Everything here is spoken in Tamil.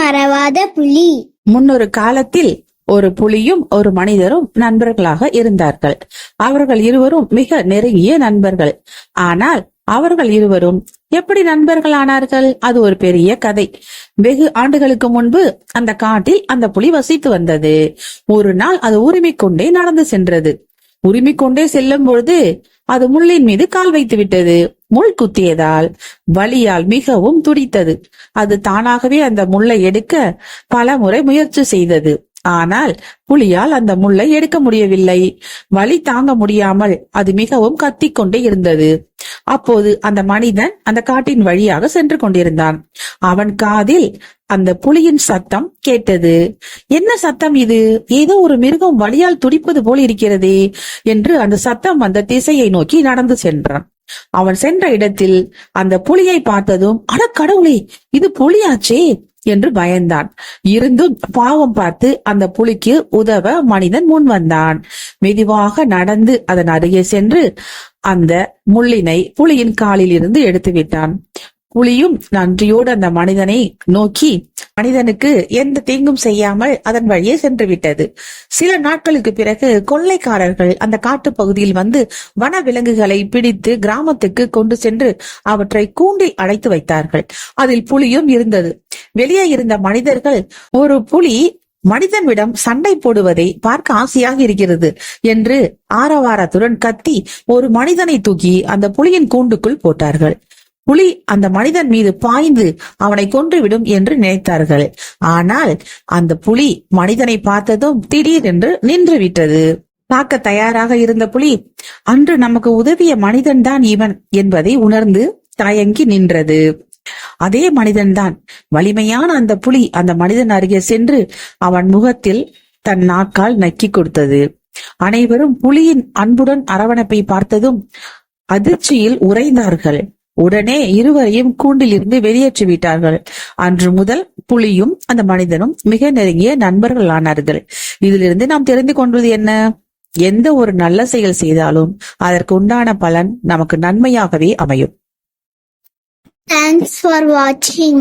மறவாத புலி. முன்னொரு காலத்தில் ஒரு புலியும் ஒரு மனிதரும் நண்பர்களாக இருந்தார்கள். அவர்கள் இருவரும் மிக நெருங்கிய நண்பர்கள். ஆனால் அவர்கள் இருவரும் எப்படி நண்பர்கள் ஆனார்கள்? அது ஒரு பெரிய கதை. வெகு ஆண்டுகளுக்கு முன்பு அந்த காட்டில் அந்த புலி வசித்து வந்தது. ஒரு நாள் அது உரிமிக்கொண்டே நடந்து சென்றது. உரிமிக்கொண்டே செல்லும் பொழுது அது முள்ளின் மீது கால் வைத்து விட்டது. முள் குத்தியதால் வலியால் மிகவும் துடித்தது. அது தானாகவே அந்த முள்ளை எடுக்க பல முறை முயற்சி செய்தது. ஆனால் புலியால் அந்த முள்ளை எடுக்க முடியவில்லை. வலி தாங்க முடியாமல் அது மிகவும் கத்திக்கொண்டே இருந்தது. அப்போது அந்த மனிதன் அந்த காட்டின் வழியாக சென்று கொண்டிருந்தான். அவன் காதில் அந்த புலியின் சத்தம் கேட்டது. என்ன சத்தம் இது? ஏதோ ஒரு மிருகம் வலியால் துடிப்பது போல் இருக்கிறதே என்று அந்த சத்தம் அந்த திசையை நோக்கி நடந்து சென்றான். அவன் சென்ற இடத்தில் அந்த புலியை பார்த்ததும், அட கடவுளே, இது புலியாச்சே என்று பயந்தான். இருந்தும் பாவம் பார்த்து அந்த புலிக்கு உதவ மனிதன் முன் வந்தான். மெதுவாக நடந்து அதன் அருகே சென்று அந்த முள்ளினை புலியின் காலில் இருந்து எடுத்து விட்டான். புலியும் நன்றியோடு அந்த மனிதனை நோக்கி மனிதனுக்கு எந்த தீங்கும் செய்யாமல் அதன் வழியே சென்று விட்டது. சில நாட்களுக்கு பிறகு கொள்ளைக்காரர்கள் அந்த காட்டு பகுதியில் வந்து வன விலங்குகளை பிடித்து கிராமத்துக்கு கொண்டு சென்று அவற்றை கூண்டில் அடைத்து வைத்தார்கள். அதில் புலியும் இருந்தது. வெளியே இருந்த மனிதர்கள், ஒரு புலி மனிதனிடம் சண்டை போடுவதை பார்க்க ஆசையாக இருக்கிறது என்று ஆரவாரத்துடன் கத்தி ஒரு மனிதனை தூக்கி அந்த புலியின் கூண்டுக்குள் போட்டார்கள். புலி அந்த மனிதன் மீது பாய்ந்து அவனை கொன்றுவிடும் என்று நினைத்தார்கள். ஆனால் அந்த புலி மனிதனை பார்த்ததும் திடீரென்று நின்று விட்டது. தாக்க தயாராக இருந்த புலி அன்று நமக்கு உதவிய மனிதன்தான் இவன் என்பதை உணர்ந்து தயங்கி நின்றது. அதே மனிதன்தான். வலிமையான அந்த புலி அந்த மனிதன் அருகே சென்று அவன் முகத்தில் தன் நாக்கால் நக்கி கொடுத்தது. அனைவரும் புலியின் அன்புடன் அரவணைப்பை பார்த்ததும் அதிர்ச்சியில் உறைந்தார்கள். உடனே இருவரையும் கூண்டில் இருந்து வெளியேற்றி விட்டார்கள். அன்று முதல் புலியும் அந்த மனிதனும் மிக நெருங்கிய நண்பர்கள் ஆனார்கள். இதிலிருந்து நாம் தெரிந்து கொண்டது என்ன? எந்த ஒரு நல்ல செயல் செய்தாலும் அதற்கு உண்டான பலன் நமக்கு நன்மையாகவே அமையும். Thanks for watching.